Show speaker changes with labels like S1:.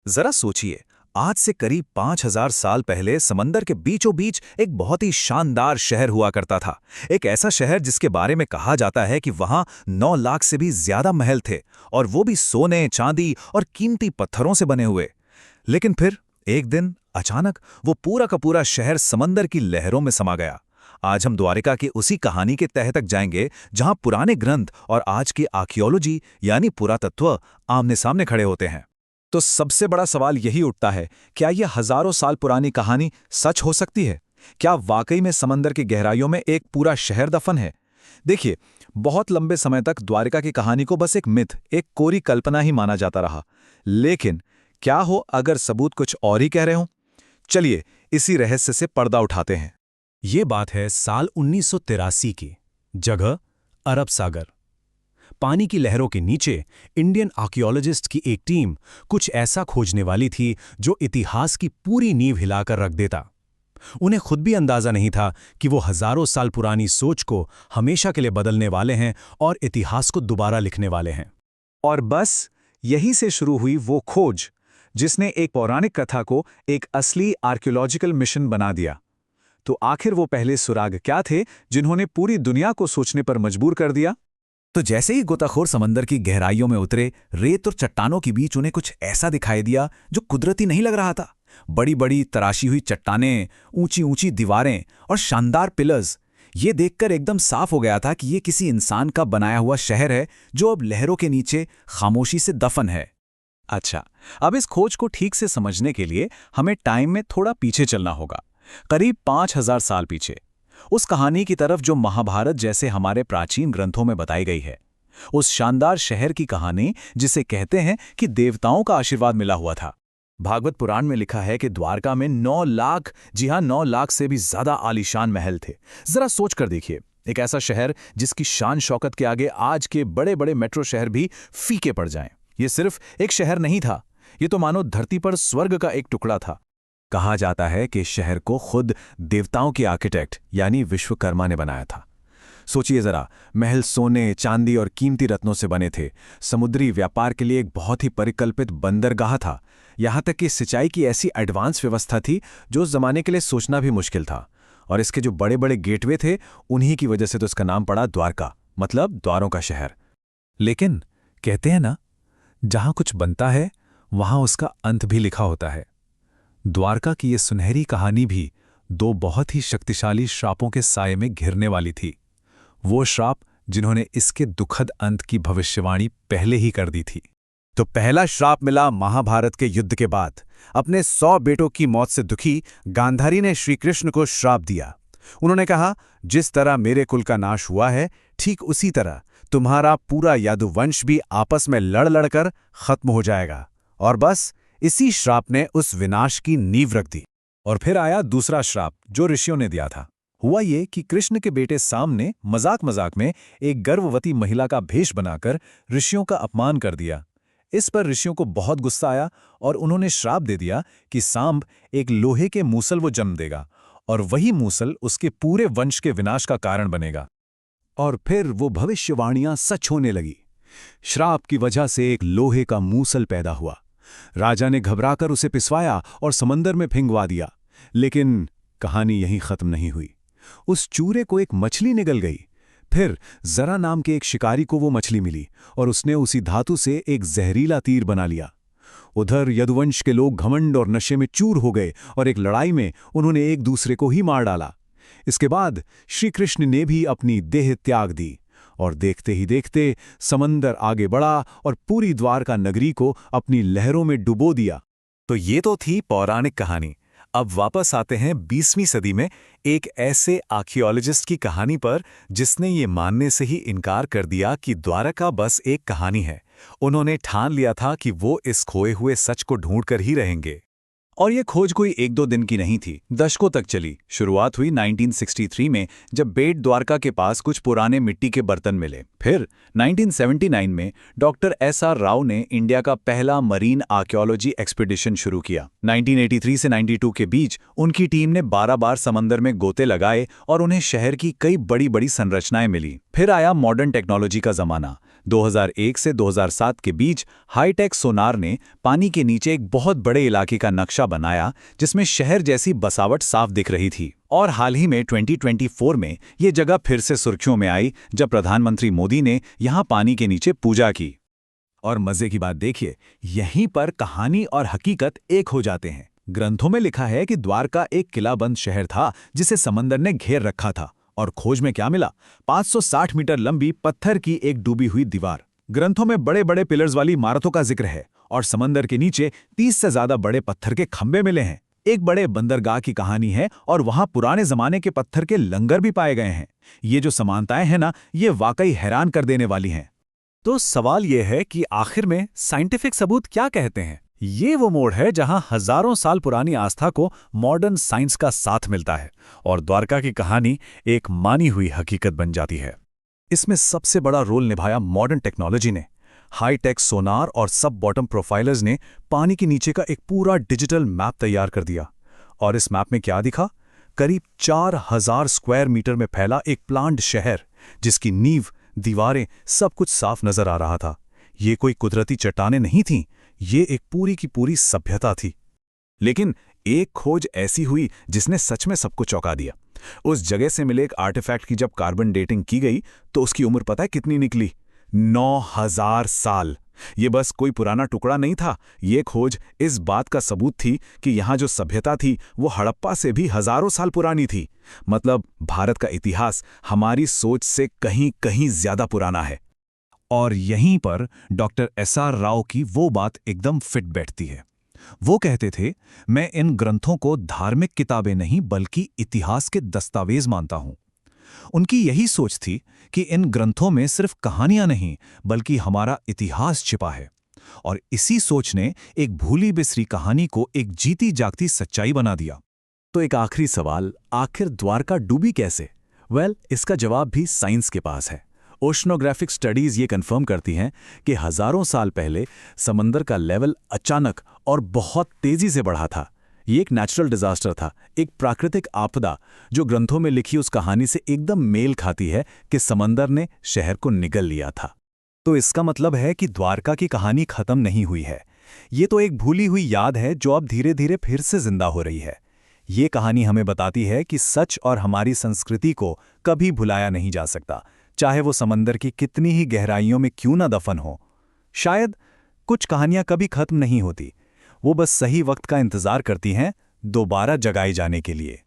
S1: जरा सोचिए, आज से करीब 5000 साल पहले समंदर के बीचों बीच एक बहुत ही शानदार शहर हुआ करता था। एक ऐसा शहर जिसके बारे में कहा जाता है कि वहां 9 लाख से भी ज्यादा महल थे, और वो भी सोने, चांदी और कीमती पत्थरों से बने हुए। लेकिन फिर एक दिन अचानक वो पूरा का पूरा शहर समंदर की लहरों में समा गया। आज हम द्वारिका की उसी कहानी के तह तक जाएंगे, जहां पुराने ग्रंथ और आज की आर्कियोलॉजी यानी पुरातत्व आमने सामने खड़े होते हैं। तो सबसे बड़ा सवाल यही उठता है, क्या यह हजारों साल पुरानी कहानी सच हो सकती है? क्या वाकई में समंदर की गहराइयों में एक पूरा शहर दफन है? देखिए, बहुत लंबे समय तक द्वारिका की कहानी को बस एक मिथ, एक कोरी कल्पना ही माना जाता रहा। लेकिन क्या हो अगर सबूत कुछ और ही कह रहे हों? चलिए इसी रहस्य से पर्दा उठाते हैं।
S2: ये बात है साल 1983 की। जगह अरब सागर। पानी की लहरों के नीचे इंडियन आर्कियोलॉजिस्ट की एक टीम कुछ ऐसा खोजने वाली थी जो इतिहास की पूरी नींव हिलाकर रख देता। उन्हें खुद भी अंदाजा नहीं था कि वो हजारों साल पुरानी सोच को हमेशा के लिए बदलने वाले हैं और इतिहास को दोबारा लिखने वाले हैं।
S1: और बस यहीं से शुरू हुई वो खोज जिसने एक पौराणिक कथा को एक असली आर्कियोलॉजिकल मिशन बना दिया। तो आखिर वो पहले सुराग क्या थे जिन्होंने पूरी दुनिया को सोचने पर मजबूर कर दिया? तो जैसे ही गोताखोर समंदर की गहराइयों में उतरे, रेत और चट्टानों के बीच उन्हें कुछ ऐसा दिखाई दिया जो कुदरती नहीं लग रहा था। बड़ी बड़ी तराशी हुई चट्टानें, ऊंची ऊंची दीवारें और शानदार पिलर्स। ये देखकर एकदम साफ हो गया था कि ये किसी इंसान का बनाया हुआ शहर है जो अब लहरों के नीचे खामोशी से दफन है। अच्छा, अब इस खोज को ठीक से समझने के लिए हमें टाइम में थोड़ा पीछे चलना होगा, करीब 5000 साल पीछे, उस कहानी की तरफ जो महाभारत जैसे हमारे प्राचीन ग्रंथों में बताई गई है। उस शानदार शहर की कहानी जिसे कहते हैं कि देवताओं का आशीर्वाद मिला हुआ था। भागवत पुराण में लिखा है कि द्वारका में 9 लाख, जी हां 9 लाख से भी ज्यादा आलीशान महल थे। जरा सोच कर देखिए, एक ऐसा शहर जिसकी शान शौकत के आगे आज के बड़े बड़े मेट्रो शहर भी फीके पड़ जाएं। ये सिर्फ एक शहर नहीं था, ये तो मानो धरती पर स्वर्ग का एक टुकड़ा था। कहा जाता है कि शहर को खुद देवताओं के आर्किटेक्ट यानी विश्वकर्मा ने बनाया था। सोचिए जरा, महल सोने, चांदी और कीमती रत्नों से बने थे। समुद्री व्यापार के लिए एक बहुत ही परिकल्पित बंदरगाह था। यहां तक कि सिंचाई की ऐसी एडवांस व्यवस्था थी जो उस जमाने के लिए सोचना भी मुश्किल था। और इसके जो बड़े बड़े गेटवे थे, उन्हीं की वजह से तो इसका नाम पड़ा द्वारका, मतलब द्वारों का शहर। लेकिन कहते हैं ना, जहां कुछ बनता है वहां उसका अंत भी लिखा होता है। द्वारका की ये सुनहरी कहानी भी 2 बहुत ही शक्तिशाली श्रापों के साये में घिरने वाली थी। वो श्राप जिन्होंने इसके दुखद अंत की भविष्यवाणी पहले ही कर दी थी। तो पहला श्राप मिला महाभारत के युद्ध के बाद। अपने 100 बेटों की मौत से दुखी गांधारी ने श्री कृष्ण को श्राप दिया। उन्होंने कहा, जिस तरह मेरे कुल का नाश हुआ है, ठीक उसी तरह तुम्हारा पूरा यादुवंश भी आपस में लड़ लड़कर खत्म हो जाएगा। और बस इसी श्राप ने उस विनाश की नींव रख दी। और फिर आया दूसरा श्राप जो ऋषियों ने दिया था। हुआ ये कि कृष्ण के बेटे साम ने मजाक मजाक में एक गर्भवती महिला का भेष बनाकर ऋषियों का अपमान कर दिया। इस पर ऋषियों को बहुत गुस्सा आया और उन्होंने श्राप दे दिया कि सांब एक लोहे के मूसल वो जन्म देगा और वही मूसल उसके पूरे वंश के विनाश का कारण बनेगा। और फिर वो भविष्यवाणियां सच होने लगी। श्राप की वजह से एक लोहे का मूसल पैदा हुआ। राजा ने घबराकर उसे पिसवाया और समंदर में फिंगवा दिया। लेकिन कहानी यहीं खत्म नहीं हुई। उस चूरे को एक मछली निगल गई। फिर जरा नाम के एक शिकारी को वो मछली मिली और उसने उसी धातु से एक जहरीला तीर बना लिया। उधर यदुवंश के लोग घमंड और नशे में चूर हो गए और एक लड़ाई में उन्होंने एक दूसरे को ही मार डाला। इसके बाद श्री कृष्ण ने भी अपनी देह त्याग दी और देखते ही देखते समंदर आगे बढ़ा और पूरी द्वारका नगरी को अपनी लहरों में डुबो दिया। तो ये तो थी पौराणिक कहानी। अब वापस आते हैं 20वीं सदी में एक ऐसे आर्कियोलॉजिस्ट की कहानी पर जिसने ये मानने से ही इनकार कर दिया कि द्वारका बस एक कहानी है। उन्होंने ठान लिया था कि वो इस खोए हुए सच को ढूंढकर ही रहेंगे। और ये खोज कोई 1-2 दिन की नहीं थी, दशकों तक चली। शुरुआत हुई 1963 में जब बेट द्वारका के पास कुछ पुराने मिट्टी के बर्तन मिले। फिर 1979 में डॉक्टर SR राव ने इंडिया का पहला मरीन आर्कियोलॉजी एक्सपीडिशन शुरू किया। 1983 से 92 के बीच उनकी टीम ने 12 बार समंदर में गोते लगाए और उन्हें शहर की कई बड़ी बड़ी संरचनाएं मिली। फिर आया मॉडर्न टेक्नोलॉजी का जमाना। 2001 से 2007 के बीच हाईटेक सोनार ने पानी के नीचे एक बहुत बड़े इलाके का नक्शा बनाया जिसमें शहर जैसी बसावट साफ दिख रही थी। और हाल ही में 2024 में ये जगह फिर से सुर्खियों में आई जब प्रधानमंत्री मोदी ने यहाँ पानी के नीचे पूजा की। और मजे की बात देखिए, यहीं पर कहानी और हकीकत एक हो जाते हैं। ग्रंथों में लिखा है कि द्वारका एक किलाबंद शहर था जिसे समंदर ने घेर रखा था। और खोज में क्या मिला? 560 मीटर लंबी पत्थर की एक डूबी हुई दीवार। ग्रंथों में बड़े बड़े पिलर्स वाली इमारतों का जिक्र है और समंदर के नीचे 30 से ज्यादा बड़े पत्थर के खंभे मिले हैं। एक बड़े बंदरगाह की कहानी है और वहां पुराने जमाने के पत्थर के लंगर भी पाए गए हैं। ये जो समानताएं हैं ना, ये वाकई हैरान कर देने वाली हैं।
S2: तो सवाल यह है कि आखिर में साइंटिफिक सबूत क्या कहते हैं? ये वो मोड़ है जहां हजारों साल पुरानी आस्था को मॉडर्न साइंस का साथ मिलता है और द्वारका की कहानी एक मानी हुई हकीकत बन जाती है।
S1: इसमें सबसे बड़ा रोल निभाया मॉडर्न टेक्नोलॉजी ने। हाईटेक सोनार और सब बॉटम प्रोफाइलर्स ने पानी के नीचे का एक पूरा डिजिटल मैप तैयार कर दिया। और इस मैप में क्या दिखा? करीब 4000 स्क्वायर मीटर में फैला एक प्लान्ड शहर जिसकी नींव, दीवारें, सब कुछ साफ नजर आ रहा था। ये कोई कुदरती चट्टानें नहीं थीं, ये एक पूरी की पूरी सभ्यता थी। लेकिन एक खोज ऐसी हुई जिसने सच में सबको चौंका दिया। उस जगह से मिले एक आर्टिफैक्ट की जब कार्बन डेटिंग की गई तो उसकी उम्र पता है कितनी निकली? 9000 साल। ये बस कोई पुराना टुकड़ा नहीं था, ये खोज इस बात का सबूत थी कि यहाँ जो सभ्यता थी वो हड़प्पा से भी हजारों साल पुरानी थी। मतलब भारत का इतिहास हमारी सोच से कहीं कहीं ज्यादा पुराना है। और यहीं पर डॉक्टर एसआर राव की वो बात एकदम फिट बैठती है। वो कहते थे, मैं इन ग्रंथों को धार्मिक किताबें नहीं बल्कि इतिहास के दस्तावेज मानता हूं। उनकी यही सोच थी कि इन ग्रंथों में सिर्फ कहानियां नहीं बल्कि हमारा इतिहास छिपा है। और इसी सोच ने एक भूली बिसरी कहानी को एक जीती जागती सच्चाई बना दिया। तो एक आखिरी सवाल, आखिर द्वारका डूबी कैसे? इसका जवाब भी साइंस के पास है। ओशनोग्राफिक स्टडीज ये कंफर्म करती हैं कि हजारों साल पहले समंदर का लेवल अचानक और बहुत तेजी से बढ़ा था। ये एक नेचुरल डिजास्टर था, एक प्राकृतिक आपदा जो ग्रंथों में लिखी उस कहानी से एकदम मेल खाती है कि समंदर ने शहर को निगल लिया था। तो इसका मतलब है कि द्वारका की कहानी खत्म नहीं हुई है। ये तो एक भूली हुई याद है जो अब धीरे धीरे फिर से जिंदा हो रही है। ये कहानी हमें बताती है कि सच और हमारी संस्कृति को कभी भुलाया नहीं जा सकता, चाहे वो समंदर की कितनी ही गहराइयों में क्यों ना दफन हो। शायद कुछ कहानियां कभी खत्म नहीं होती, वो बस सही वक्त का इंतजार करती हैं दोबारा जगाई जाने के लिए।